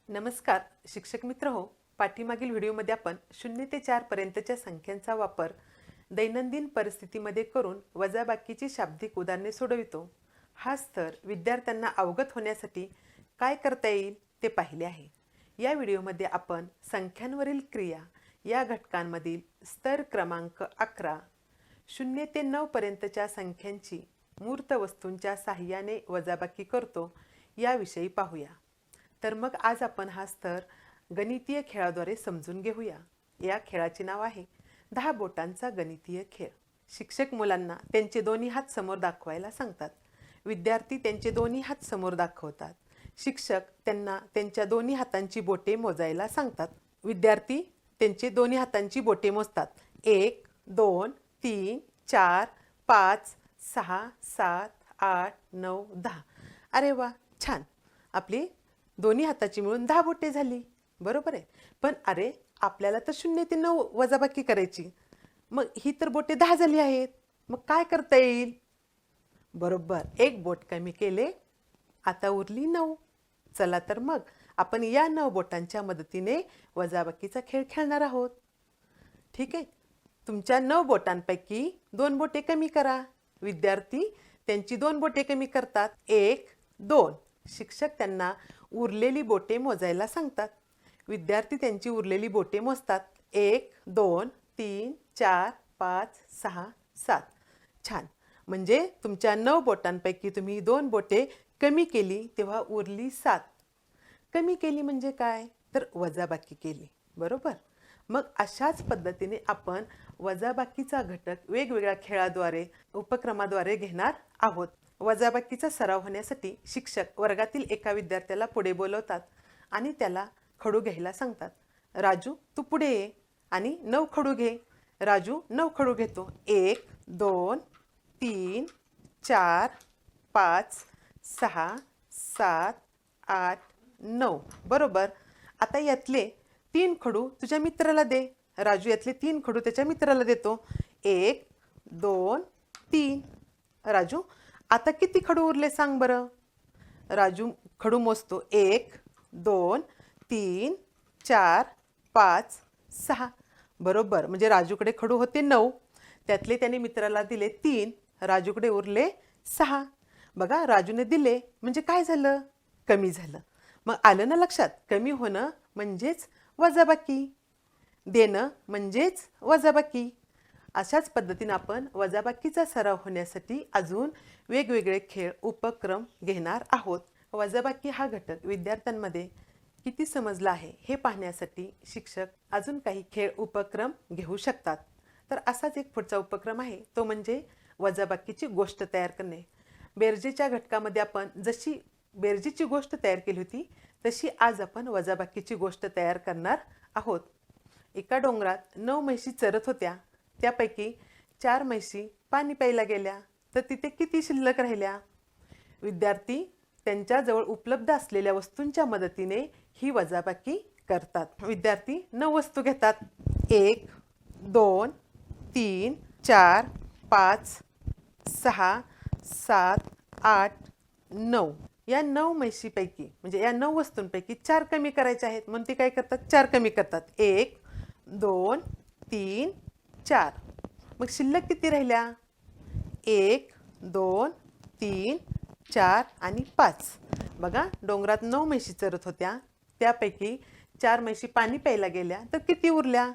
नमस्कार शिक्षक मित्र हो. पाठीमागील व्हिडिओमध्ये आपण 0 ते 4 पर्यंतच्या संख्यांचा वापर दैनंदिन परिस्थितीमध्ये करून वजाबाकीची शाब्दिक उदाहरणे सोडवितो. हा स्तर विद्यार्थ्यांना अवगत होण्यासाठी काय करता येईल ते पाहिले आहे. या व्हिडिओमध्ये आपण संख्यांवरील क्रिया या घटकांमधील स्तर क्रमांक 11 0 ते 9 पर्यंतच्या संख्यांची मूर्त वस्तूंच्या साहाय्याने वजाबाकी करतो याविषयी पाहूया. तर मग आज आपण हा स्तर गणितीय खेळाद्वारे समजून घेऊया. या खेळाचे नाव आहे 10 बोटांचा गणितीय खेळ. शिक्षक मुलांना त्यांचे दोन्ही हात समोर दाखवायला सांगतात. विद्यार्थी त्यांचे दोन्ही हात समोर दाखवतात. शिक्षक त्यांना त्यांच्या दोन्ही हातांची बोटे मोजायला सांगतात. विद्यार्थी त्यांचे दोन्ही हातांची बोटे मोजतात. 1 2 3 4 5 6 7 8 9 10. अरे वा, छान. आपली दोन्ही हाताची मिळून 10 बोटे झाली. बरोबर आहे. पण अरे, आपल्याला तर 0 ते 9 वजाबाकी करायची. मग ही तर बोटे 10 झाली आहेत. मग काय करता येईल? बरोबर, एक बोट कमी केले, आता उरली 9. चला तर मग आपण या 9 बोटांच्या मदतीने वजाबाकीचा खेळ खेळणार आहोत. ठीक आहे. तुमच्या 9 बोटांपैकी 2 बोटे कमी करा. विद्यार्थी त्यांची 2 बोटे कमी करतात. 1 2. शिक्षक त्यांना उरलेली बोटे मोजायला सांगतात. विद्यार्थी त्यांची उरलेली बोटे मोजतात. 1 2 3 4 5 6 7. छान. म्हणजे तुमच्या 9 बोटांपैकी तुम्ही 2 बोटे कमी केली तेव्हा उरली 7. कमी केली म्हणजे काय? तर वजाबाकी केली. बरोबर. मग अशाच पद्धतीने आपण वजाबाकीचा घटक वेगवेगळ्या खेळाद्वारे उपक्रमाद्वारे घेणार आहोत. वजाबाकीचा सराव होण्यासाठी शिक्षक वर्गातील एका विद्यार्थ्याला पुढे बोलवतात आणि त्याला खडू घ्यायला सांगतात. राजू, तू पुढे ये आणि 9 खडू घे. राजू 9 खडू घेतो. 1 2 3 4 5 6 7 8 9. बरोबर. आता यातले 3 खडू तुझ्या मित्राला दे. राजू यातले 3 खडू त्याच्या मित्राला देतो. 1 2 3. राजू, आता किती खडू उरले सांग बरं. राजू खडू मोजतो. 1 2 3 4 5 6. बरोबर. म्हणजे राजूकडे खडू होते 9, त्यातले त्याने मित्राला दिले 3. राजूकडे उरले 6. बघा, राजूने दिले म्हणजे काय झालं? कमी झालं. मग आलं ना लक्षात? कमी होणं म्हणजेच वजाबाकी, देणं म्हणजेच वजाबाकी. अशाच पद्धतीने आपण वजाबाकीचा सराव होण्यासाठी अजून वेगवेगळे खेळ उपक्रम घेणार आहोत. वजाबाकी हा घटक विद्यार्थ्यांमध्ये किती समजला आहे हे पाहण्यासाठी शिक्षक अजून काही खेळ उपक्रम घेऊ शकतात. तर असाच एक पुढचा उपक्रम आहे, तो म्हणजे वजाबाकीची गोष्ट तयार करणे. बेरजेच्या घटकामध्ये आपण जशी बेरजेची गोष्ट तयार केली होती तशी आज आपण वजाबाकीची गोष्ट तयार करणार आहोत. एका डोंगरात 9 म्हशी चरत होत्या. त्यापैकी 4 म्हशी पाणी प्यायला गेल्या, तर तिथे किती शिल्लक राहिल्या? विद्यार्थी त्यांच्याजवळ उपलब्ध असलेल्या वस्तूंच्या मदतीने ही वजाबाकी करतात. विद्यार्थी 9 वस्तू घेतात. 1 2 3 4 5 6 7 8 9. या 9 म्हशीपैकी म्हणजे या 9 वस्तूंपैकी 4 कमी करायचे आहेत, म्हणून ते काय करतात? 4 कमी करतात. 1 2 3 4. मग शिल्लक किती राहिल्या? 1 2 3 4 आणि 5. बघा, डोंगरात 9 म्हशी चरत होत्या. त्यापैकी 4 म्हशी पाणी प्यायला गेल्या, तर किती उरल्या?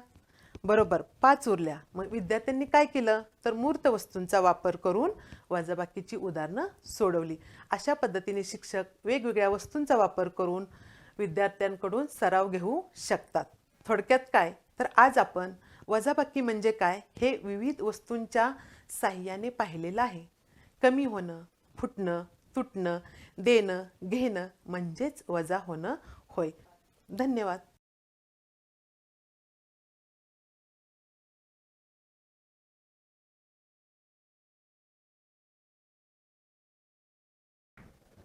बरोबर, 5 उरल्या. मग विद्यार्थ्यांनी काय केलं? तर मूर्त वस्तूंचा वापर करून वजाबाकीची उदाहरणं सोडवली. अशा पद्धतीने शिक्षक वेगवेगळ्या वस्तूंचा वापर करून विद्यार्थ्यांकडून सराव घेऊ शकतात. थोडक्यात काय? तर आज आपण वजाबाकी म्हणजे काय हे विविध वस्तूंच्या साहाय्याने पाहिलेलं आहे. कमी होणं, फुटणं, तुटणं, देणं, घेणं म्हणजेच वजा होणं होय. धन्यवाद.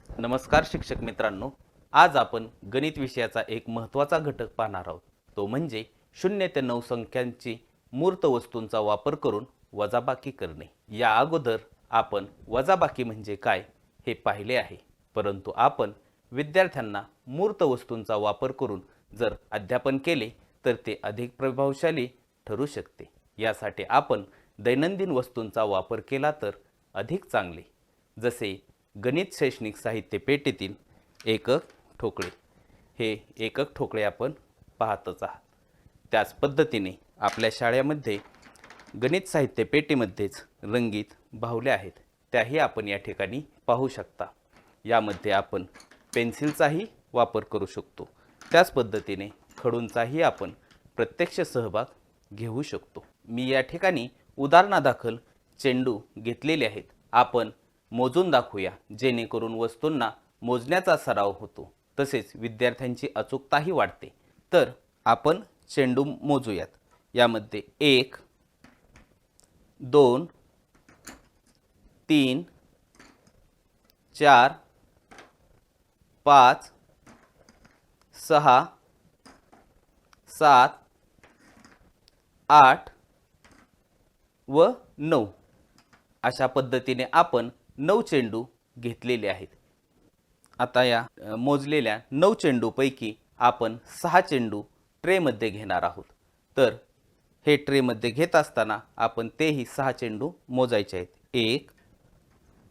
नमस्कार शिक्षक मित्रांनो, आज आपण गणित विषयाचा एक महत्त्वाचा घटक पाहणार आहोत. तो म्हणजे 0 ते 9 संख्यांची मूर्त वस्तूंचा वापर करून वजाबाकी करणे. या अगोदर आपण वजाबाकी म्हणजे काय हे पाहिले आहे, परंतु आपण विद्यार्थ्यांना मूर्त वस्तूंचा वापर करून जर अध्यापन केले तर ते अधिक प्रभावशाली ठरू शकते. यासाठी आपण दैनंदिन वस्तूंचा वापर केला तर अधिक चांगले. जसे गणित शैक्षणिक साहित्य पेटीतील एकक ठोकळे. हे एकक ठोकळे आपण पाहतच आहात. त्याच पद्धतीने आपल्या शाळेमध्ये गणित साहित्य पेटीमध्येच रंगीत बाहुल्या आहेत, त्याही आपण या ठिकाणी पाहू शकता. यामध्ये आपण पेन्सिलचाही वापर करू शकतो. त्याच पद्धतीने खडूंचाही आपण प्रत्यक्ष सहभाग घेऊ शकतो. मी या ठिकाणी उदाहरणादाखल चेंडू घेतलेले आहेत. आपण मोजून दाखवूया, जेणेकरून वस्तूंना मोजण्याचा सराव होतो, तसेच विद्यार्थ्यांची अचूकताही वाढते. तर आपण चेंडू मोजूयात. यामध्ये 1 2 3 4 5 6 7 8 व 9 अशा पद्धतीने आपण 9 चेंडू घेतलेले आहेत. आता या मोजलेल्या 9 चेंडूपैकी आपण 6 चेंडू ट्रेमध्ये घेणार आहोत. तर हे ट्रेमध्ये घेत असताना आपण तेही 6 चेंडू मोजायचे आहेत. 1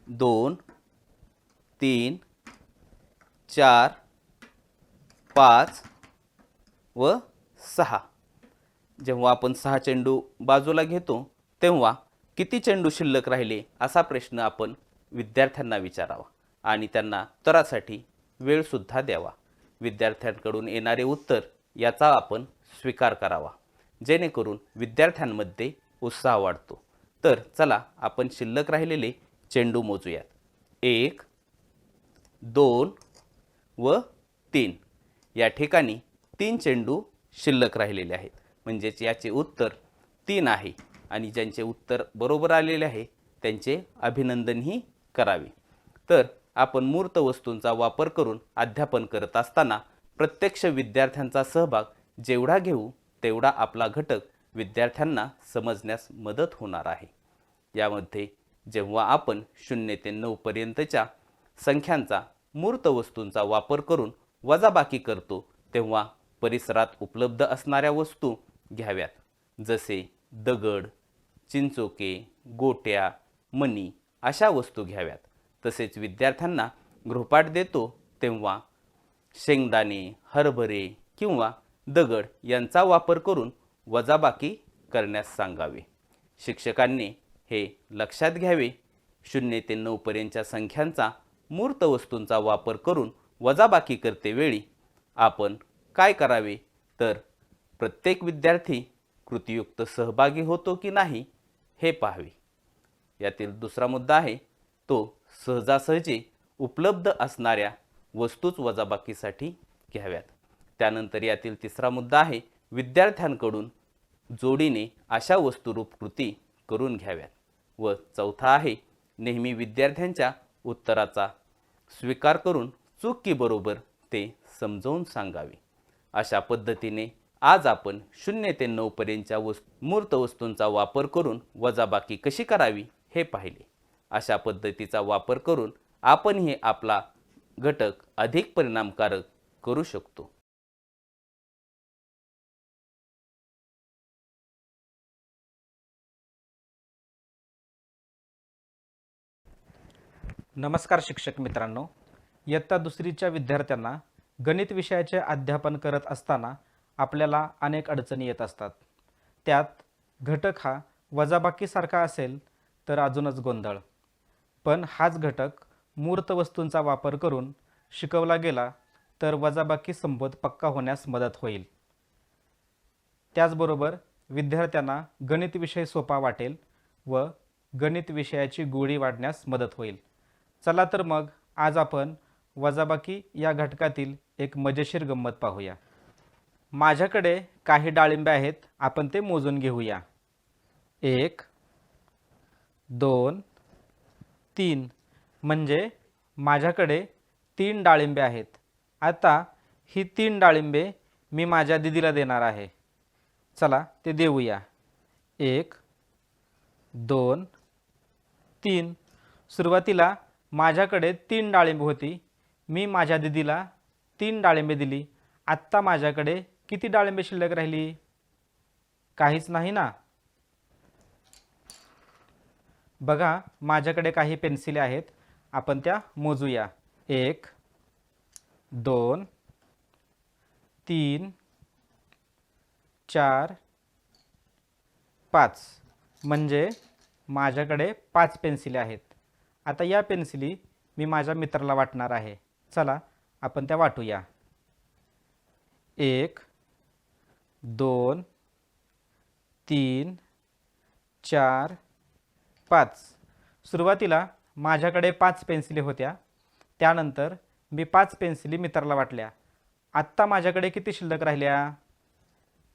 2 3 4 5 व 6. जेव्हा आपण 6 चेंडू बाजूला घेतो तेव्हा किती चेंडू शिल्लक राहिले असा प्रश्न आपण विद्यार्थ्यांना विचारावा आणि त्यांना उत्तरासाठी वेळसुद्धा द्यावा. विद्यार्थ्यांकडून येणारे उत्तर याचा आपण स्वीकार करावा, जेणेकरून विद्यार्थ्यांमध्ये उत्साह वाढतो. तर चला आपण शिल्लक राहिलेले चेंडू मोजूयात. 1 2 व 3. या ठिकाणी 3 चेंडू शिल्लक राहिलेले आहेत, म्हणजेच याचे उत्तर 3 आहे. आणि ज्यांचे उत्तर बरोबर आलेले आहे त्यांचे अभिनंदनही करावे. तर आपण मूर्त वस्तूंचा वापर करून अध्यापन करत असताना प्रत्यक्ष विद्यार्थ्यांचा सहभाग जेवढा घेऊ तेवढा आपला घटक विद्यार्थ्यांना समजण्यास मदत होणार आहे. यामध्ये जेव्हा आपण 0 ते 9 पर्यंतच्या संख्यांचा मूर्त वस्तूंचा वापर करून वजाबाकी करतो तेव्हा परिसरात उपलब्ध असणाऱ्या वस्तू घ्याव्यात. जसे दगड, चिंचोके, गोट्या, मणी अशा वस्तू घ्याव्यात. तसेच विद्यार्थ्यांना गृहपाठ देतो तेव्हा शेंगदाणे, हरभरे किंवा दगड यांचा वापर करून वजाबाकी करण्यास सांगावे. शिक्षकांनी हे लक्षात घ्यावे. 0 ते 9 पर्यंतच्या संख्यांचा मूर्त वस्तूंचा वापर करून वजाबाकी करतेवेळी आपण काय करावे, तर प्रत्येक विद्यार्थी कृतीयुक्त सहभागी होतो की नाही हे पाहावे. यातील दुसरा मुद्दा आहे तो सहजासहजी उपलब्ध असणाऱ्या वस्तूच वजाबाकीसाठी घ्याव्यात. त्यानंतर यातील तिसरा मुद्दा आहे विद्यार्थ्यांकडून जोडीने अशा वस्तुरूप कृती करून घ्याव्यात. व चौथा आहे नेहमी विद्यार्थ्यांच्या उत्तराचा स्वीकार करून चूक की बरोबर ते समजावून सांगावे. अशा पद्धतीने आज आपण 0 ते 9 पर्यंतच्या मूर्त वस्तूंचा वापर करून वजाबाकी कशी करावी हे पाहिले. अशा पद्धतीचा वापर करून आपणही आपला घटक अधिक परिणामकारक करू शकतो. नमस्कार शिक्षक मित्रांनो. इयत्ता दुसरीच्या विद्यार्थ्यांना गणित विषयाचे अध्यापन करत असताना आपल्याला अनेक अडचणी येत असतात. त्यात घटक हा वजाबाकीसारखा असेल तर अजूनच गोंधळ. पण हाच घटक मूर्त वस्तूंचा वापर करून शिकवला गेला तर वजाबाकी संबोध पक्का होण्यास मदत होईल. त्याचबरोबर विद्यार्थ्यांना गणित विषय सोपा वाटेल व गणित विषयाची गोडी वाढण्यास मदत होईल. चला तर मग आज आपण वजाबाकी या घटकातील एक मजेशीर गंमत पाहूया. माझ्याकडे काही डाळिंबे आहेत, आपण ते मोजून घेऊया. 1 2 3 म्हणजे माझ्याकडे 3 डाळिंबे आहेत. आता ही 3 डाळिंबे मी माझ्या दीदीला देणार आहे. चला ते देऊया. 1 2 3. सुरुवातीला माझ्याकडे 3 डाळिंब होती, मी माझ्या दीदीला 3 डाळिंबे दिली. आत्ता माझ्याकडे किती डाळिंबे शिल्लक राहिली? काहीच नाही ना. बघा, माझ्याकडे काही पेन्सिली आहेत. आपण त्या मोजूया. 1 2 3 4 5. म्हणजे माझ्याकडे 5 पेन्सिली आहेत. आता या पेन्सिली मी माझ्या मित्राला वाटणार आहे. चला आपण त्या वाटूया. 1 2 3 4 5. सुरुवातीला माझ्याकडे 5 पेन्सिली होत्या. त्यानंतर मी 5 पेन्सिली मित्राला वाटल्या. आत्ता माझ्याकडे किती शिल्लक राहिल्या?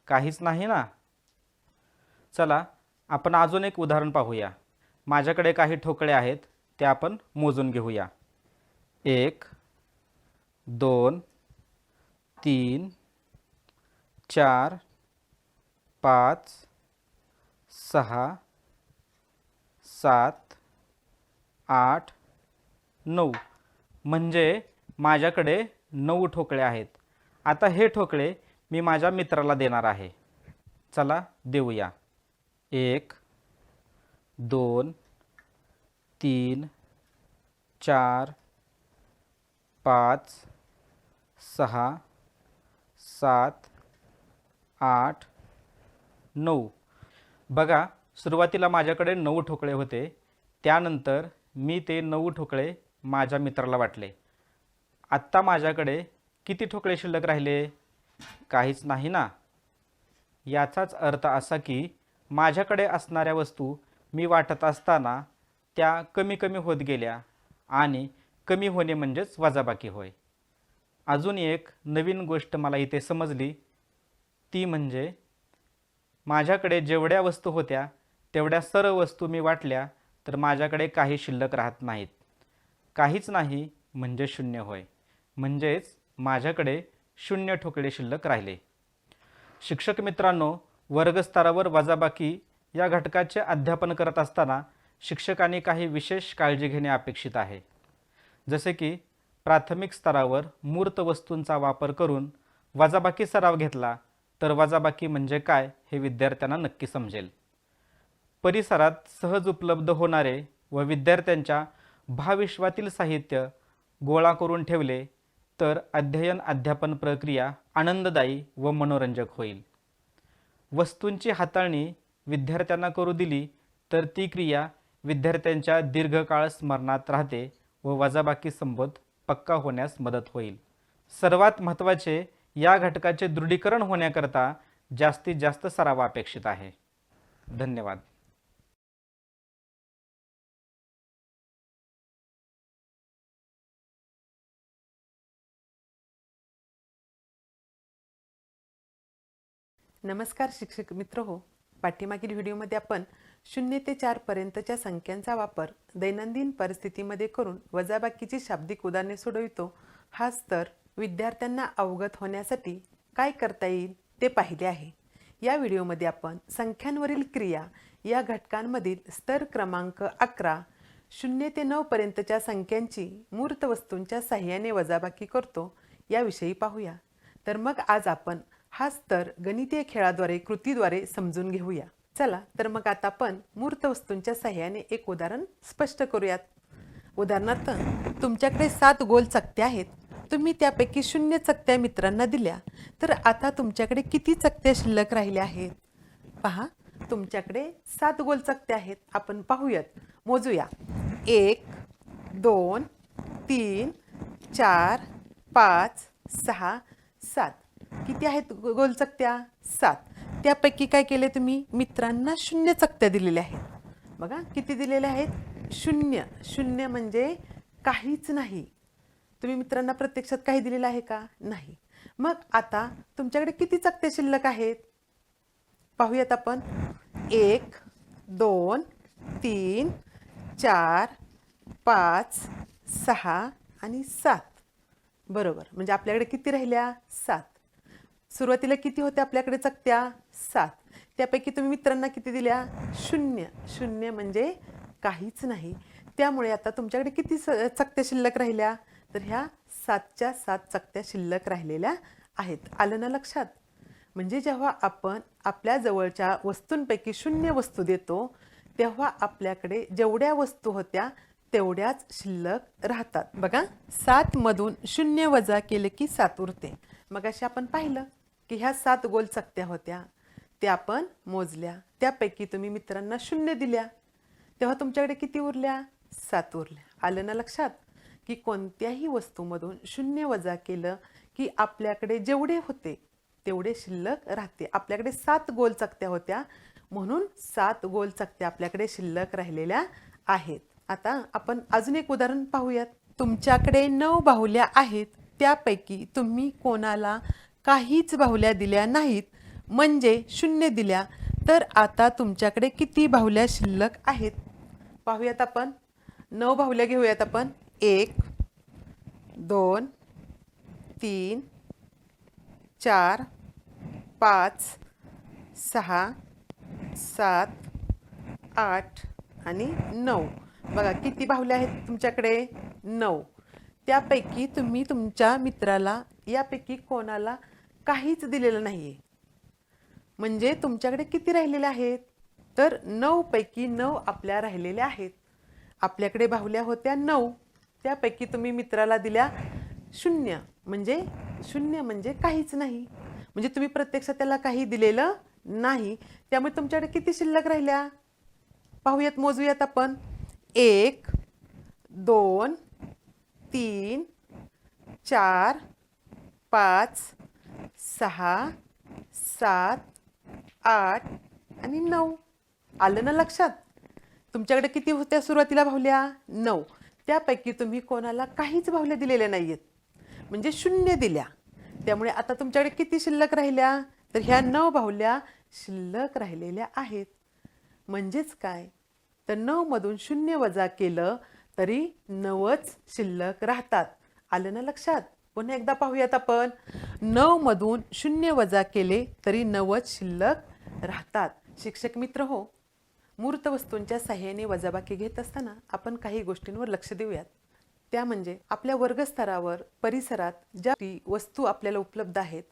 काहीच नाही ना. चला आपण अजून एक उदाहरण पाहूया. माझ्याकडे काही ठोकळे आहेत, ते आपण मोजून घेऊया. 1 2 3 4 5 6 7 8 9. म्हणजे माझ्याकडे 9 ठोकळे आहेत. आता हे ठोकळे मी माझ्या मित्राला देणार आहे. चला देऊया. 1 2 3 4 5 6 7 8 9. बघा, सुरुवातीला माझ्याकडे 9 ठोकळे होते. त्यानंतर मी ते 9 ठोकळे माझ्या मित्राला वाटले. आत्ता माझ्याकडे किती ठोकळे शिल्लक राहिले? काहीच नाही ना. याचाच अर्थ असा की माझ्याकडे असणाऱ्या वस्तू मी वाटत असताना त्या कमी कमी होत गेल्या आणि कमी होणे म्हणजेच वजाबाकी होय. अजून एक नवीन गोष्ट मला इथे समजली, ती म्हणजे माझ्याकडे जेवढ्या वस्तू होत्या तेवढ्या सर्व वस्तू मी वाटल्या तर माझ्याकडे काही शिल्लक राहत नाहीत. काहीच नाही म्हणजे शून्य होय. म्हणजेच माझ्याकडे 0 ठोकळे शिल्लक राहिले. शिक्षक मित्रांनो, वर्गस्तरावर वजाबाकी या घटकाचे अध्यापन करत असताना शिक्षकांनी काही विशेष काळजी घेणे अपेक्षित आहे. जसे की प्राथमिक स्तरावर मूर्त वस्तूंचा वापर करून वजाबाकी सराव घेतला तर वजाबाकी म्हणजे काय हे विद्यार्थ्यांना नक्की समजेल. परिसरात सहज उपलब्ध होणारे व विद्यार्थ्यांच्या भावविश्वातील साहित्य गोळा करून ठेवले तर अध्ययन अध्यापन प्रक्रिया आनंददायी व मनोरंजक होईल. वस्तूंची हाताळणी विद्यार्थ्यांना करू दिली तर ती क्रिया विद्यार्थ्यांच्या दीर्घकाळ स्मरणात राहते व वजाबाकी संबोध पक्का होण्यास मदत होईल. सर्वात महत्त्वाचे, या घटकाचे दृढीकरण होण्याकरता जास्तीत जास्त सराव अपेक्षित आहे. धन्यवाद. नमस्कार शिक्षक मित्र हो. पाठीमागील व्हिडिओमध्ये आपण 0 ते 4 पर्यंतच्या संख्यांचा वापर दैनंदिन परिस्थितीमध्ये करून वजाबाकीची शाब्दिक उदाहरणे सोडवितो. हाच तर विद्यार्थ्यांना अवगत होण्यासाठी काय करता येईल ते पाहिले आहे. या व्हिडिओमध्ये आपण संख्यांवरील क्रिया या घटकांमधील स्तर क्रमांक 11 0 ते 9 पर्यंतच्या संख्यांची मूर्त वस्तूंच्या साहाय्याने वजाबाकी करतो याविषयी पाहूया. तर मग आज आपण हा स्तर गणितीय खेळाद्वारे कृतीद्वारे समजून घेऊया. चला तर मग आता आपण मूर्त वस्तूंच्या साहाय्याने एक उदाहरण स्पष्ट करूयात. उदाहरणार्थ, तुमच्याकडे 7 गोल चकत्या आहेत. तुम्ही त्यापैकी 0 चकत्या मित्रांना दिल्या तर आता तुमच्याकडे किती चकत्या शिल्लक राहिल्या आहेत? पहा, तुमच्याकडे 7 गोल चकत्या आहेत. आपण पाहूयात, मोजूया. 1 2 3 4 5 6 7. किती आहेत गोल चकत्या? 7. त्यापैकी काय केले तुम्ही? मित्रांना 0 चकत्या दिलेल्या आहेत. बघा किती दिलेल्या आहेत? 0. 0 म्हणजे काहीच नाही. तुम्ही मित्रांना प्रत्यक्षात काही दिलेलं आहे का? नाही. मग आता तुमच्याकडे किती चकत्या शिल्लक आहेत? पाहूयात आपण. 1 2 3 4 5 6 आणि 7. बरोबर, म्हणजे आपल्याकडे किती राहिल्या? 7. सुरुवातीला किती होत्या आपल्याकडे चकत्या? 7. त्यापैकी तुम्ही मित्रांना किती दिल्या? 0. 0 म्हणजे काहीच नाही. त्यामुळे आता तुमच्याकडे किती चकत्या शिल्लक राहिल्या? तर ह्या 7च्या 7 चकत्या शिल्लक राहिलेल्या आहेत. आलं ना लक्षात? म्हणजे जेव्हा आपण आपल्या जवळच्या वस्तूंपैकी 0 वस्तू देतो तेव्हा आपल्याकडे जेवढ्या वस्तू होत्या तेवढ्याच शिल्लक राहतात. बघा, 7 मधून 0 वजा केले की 7 उरते. मग अशी आपण पाहिलं की ह्या 7 गोल चकत्या होत्या, त्या आपण मोजल्या. त्यापैकी तुम्ही मित्रांना 0 दिल्या तेव्हा तुमच्याकडे किती उरल्या? 7 उरल्या. आलं ना लक्षात? की कोणत्याही वस्तूमधून 0 वजा केलं की आपल्याकडे जेवढे होते तेवढे शिल्लक राहते. आपल्याकडे 7 गोल चकत्या होत्या म्हणून 7 गोल चकत्या आपल्याकडे शिल्लक राहिलेल्या आहेत. आता आपण अजून एक उदाहरण पाहूयात. तुमच्याकडे 9 बाहुल्या आहेत, त्यापैकी तुम्ही कोणाला काहीच बाहुल्या दिल्या नाहीत म्हणजे 0 दिल्या, तर आता तुमच्याकडे किती बाहुल्या शिल्लक आहेत? पाहूयात आपण. 9 बाहुल्या घेऊयात आपण. 1 2 3 4 5 6 7 8 आणि 9. बघा किती बाहुल्या आहेत तुमच्याकडे? 9. त्यापैकी तुम्ही तुमच्या मित्राला यापैकी कोणाला काहीच दिलेलं नाही आहे, म्हणजे तुमच्याकडे किती राहिलेले आहेत? तर 9 पैकी 9 आपल्या राहिलेल्या आहेत. आपल्याकडे बाहुल्या होत्या 9, त्यापैकी तुम्ही मित्राला दिल्या 0, म्हणजे 0 म्हणजे काहीच नाही, म्हणजे तुम्ही प्रत्यक्षात त्याला काही दिलेलं नाही. त्यामुळे तुमच्याकडे किती शिल्लक राहिल्या? पाहूयात, मोजूयात आपण. 1 2 3 4 5 6 7 8 आणि 9. आलं ना लक्षात? तुमच्याकडे किती होत्या सुरुवातीला बाहुल्या? 9. त्यापैकी तुम्ही कोणाला काहीच बाहुल्या दिलेल्या नाहीयेत, म्हणजे 0 दिल्या. त्यामुळे आता तुमच्याकडे किती शिल्लक राहिल्या? तर ह्या 9 बाहुल्या शिल्लक राहिलेल्या आहेत. म्हणजेच काय? तर 9 मधून 0 वजा केलं तरी 9च शिल्लक राहतात. आलं ना लक्षात? पुन्हा एकदा पाहूयात आपण. 9 मधून 0 वजा केले तरी 9च शिल्लक राहतात. शिक्षक मित्र हो, मूर्त वस्तूंच्या साहाय्याने वजाबाकी घेत असताना आपण काही गोष्टींवर लक्ष देऊयात. त्या म्हणजे आपल्या वर्गस्तरावर परिसरात ज्या वस्तू आपल्याला उपलब्ध आहेत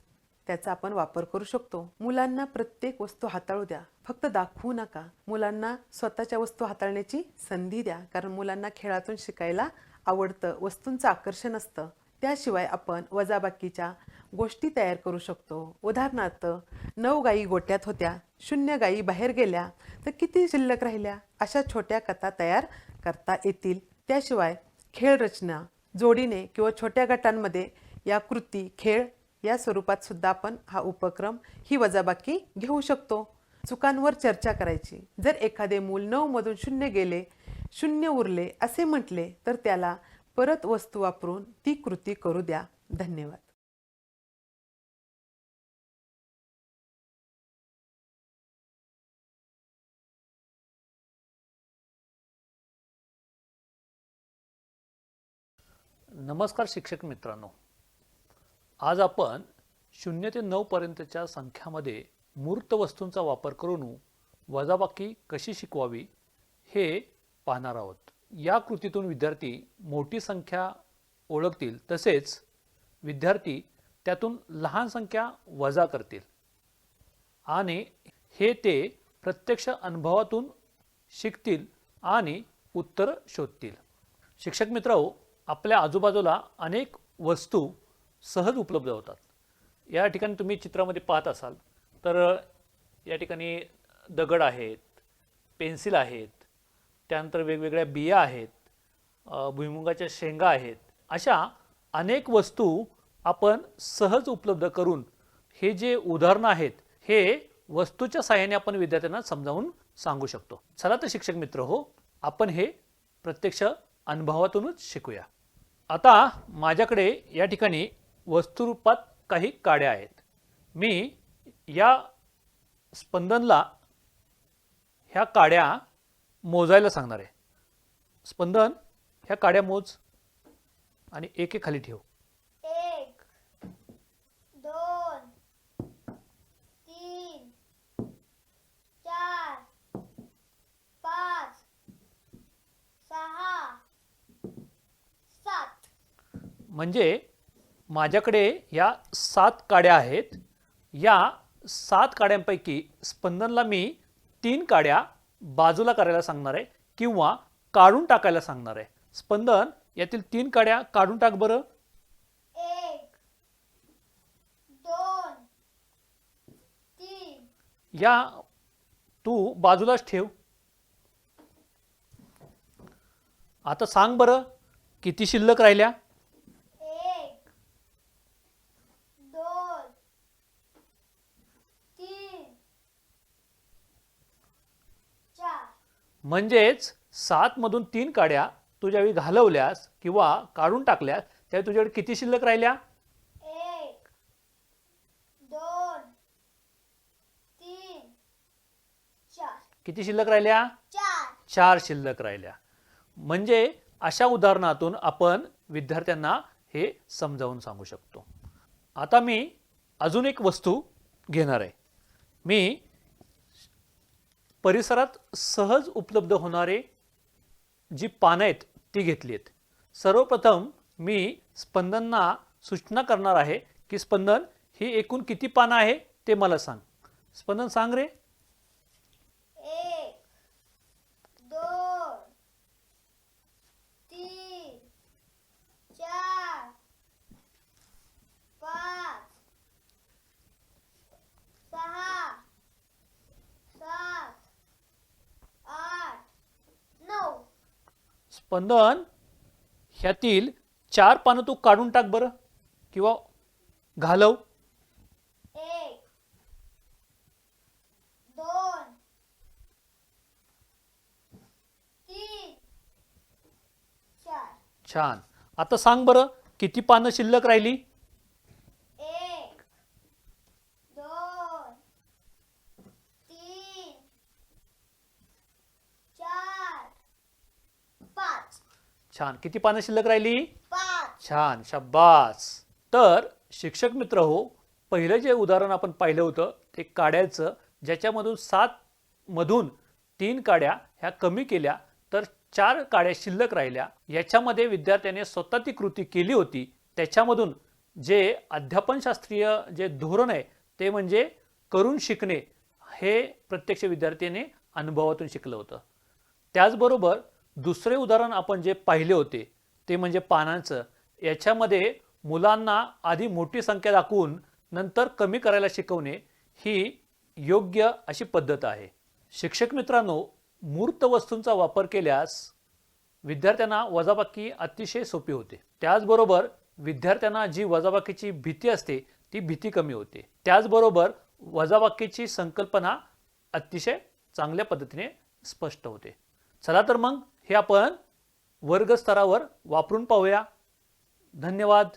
त्याचा आपण वापर करू शकतो. मुलांना प्रत्येक वस्तू हाताळू द्या, फक्त दाखवू नका. मुलांना स्वतःच्या वस्तू हाताळण्याची संधी द्या, कारण मुलांना खेळातून शिकायला आवडतं, वस्तूंचं आकर्षण असतं. त्याशिवाय आपण वजाबाकीच्या गोष्टी तयार करू शकतो. उदाहरणार्थ, 9 गायी गोट्यात होत्या, 0 गायी बाहेर गेल्या, तर किती शिल्लक राहिल्या? अशा छोट्या कथा तयार करता येतील. त्याशिवाय खेळ रचना, जोडीने किंवा छोट्या गटांमध्ये या कृती, खेळ या स्वरूपात सुद्धा आपण हा उपक्रम, ही वजाबाकी घेऊ शकतो. चुकांवर चर्चा करायची. जर एखादे मूल 9 मधून 0 गेले, 0 उरले असे म्हटले तर त्याला परत वस्तू वापरून ती कृती करू द्या. धन्यवाद. नमस्कार शिक्षक मित्रांनो, आज आपण 0 ते 9 पर्यंतच्या संख्यामध्ये मूर्त वस्तूंचा वापर करून वजाबाकी कशी शिकवावी हे पाहणार आहोत. या कृतीतून विद्यार्थी मोठी संख्या ओळखतील, तसेच विद्यार्थी त्यातून लहान संख्या वजा करतील आणि हे ते प्रत्यक्ष अनुभवातून शिकतील आणि उत्तर शोधतील. शिक्षक मित्रांनो, आपल्या आजूबाजूला अनेक वस्तू सहज उपलब्ध होतात. या ठिकाणी तुम्ही चित्रामध्ये पाहत असाल तर या ठिकाणी दगड आहेत, पेन्सिल आहेत, त्यानंतर वेगवेगळ्या बिया आहेत, भुईमुगाच्या शेंगा आहेत. अशा अनेक वस्तू आपण सहज उपलब्ध करून हे जे उदाहरणं आहेत हे वस्तूच्या साहाय्याने आपण विद्यार्थ्यांना समजावून सांगू शकतो. चला तर शिक्षक मित्र हो, आपण हे प्रत्यक्ष अनुभवातूनच शिकूया. आता माझ्याकडे या ठिकाणी वस्तुरूपात काही काड्या आहेत. मी या स्पंदनला ह्या काड्या मोजायला सांगणार आहे. स्पंदन, ह्या काड्या मोज आणि एक एक खाली ठेव. 1 2 3 4 5 6 7. म्हणजे माझ्याकडे या 7 काड्या आहेत. या 7 काड्यांपैकी स्पंदनला मी 3 काड्या बाजूला करायला सांगणार आहे किंवा काढून टाकायला सांगणार आहे. स्पंदन, यातील 3 काड्या काढून टाक बरं. 1 2 3 या तू बाजूलाच ठेव. आता सांग बरं किती शिल्लक राहिल्या. 1 2 3 4 म्हणजेच 7 मधून 3 काड्या तू ज्यावेळी घालवल्यास किंवा काढून टाकल्यास त्यावेळी तुझ्याकडे किती शिल्लक राहिल्या. 1 2 3 4 किती शिल्लक राहिल्या. 4 शिल्लक राहिल्या. म्हणजे अशा उदाहरणातून आपण विद्यार्थ्यांना हे समजावून सांगू शकतो. आता मी अजून एक वस्तू घेणार आहे. मी परिसरात सहज उपलब्ध होणारे जी पानं आहेत ती घेतली आहेत. सर्वप्रथम मी स्पंदनना सूचना करणार आहे की स्पंदन, ही एकूण किती पानं आहे ते मला सांग. स्पंदन सांग रे. 1 2 3 4 5 6 7 8 9 स्पंदन, ह्यातील 4 पानं तू काढून टाक बरं किंवा घालव. 1 2 3 4 छान. आता सांग बरं किती पानं शिल्लक राहिली. 1 2 3 4 5 छान. किती पानं शिल्लक राहिली. 5 छान, शाबास. तर शिक्षक मित्र हो, पहिलं जे उदाहरण आपण पाहिलं होतं ते काड्याचं, ज्याच्यामधून 7 मधून 3 काड्या ह्या कमी केल्या तर 4 काड्या शिल्लक राहिल्या. याच्यामध्ये विद्यार्थ्याने स्वतः ती कृती केली होती. त्याच्यामधून जे अध्यापनशास्त्रीय जे धोरण आहे ते म्हणजे करून शिकणे, हे प्रत्यक्ष विद्यार्थ्याने अनुभवातून शिकलं होतं. त्याचबरोबर दुसरे उदाहरण आपण जे पाहिले होते ते म्हणजे पानांचं. याच्यामध्ये मुलांना आधी मोठी संख्या दाखवून नंतर कमी करायला शिकवणे ही योग्य अशी पद्धत आहे. शिक्षक मित्रांनो, मूर्त वस्तूंचा वापर केल्यास विद्यार्थ्यांना वजाबाकी अतिशय सोपी होते. त्याचबरोबर विद्यार्थ्यांना जी वजाबाकीची भीती असते ती भीती कमी होते. त्याचबरोबर वजाबाकीची संकल्पना अतिशय चांगल्या पद्धतीने स्पष्ट होते. चला तर मग हे आपण वर्ग स्तरावर वापरून पाहूया. धन्यवाद.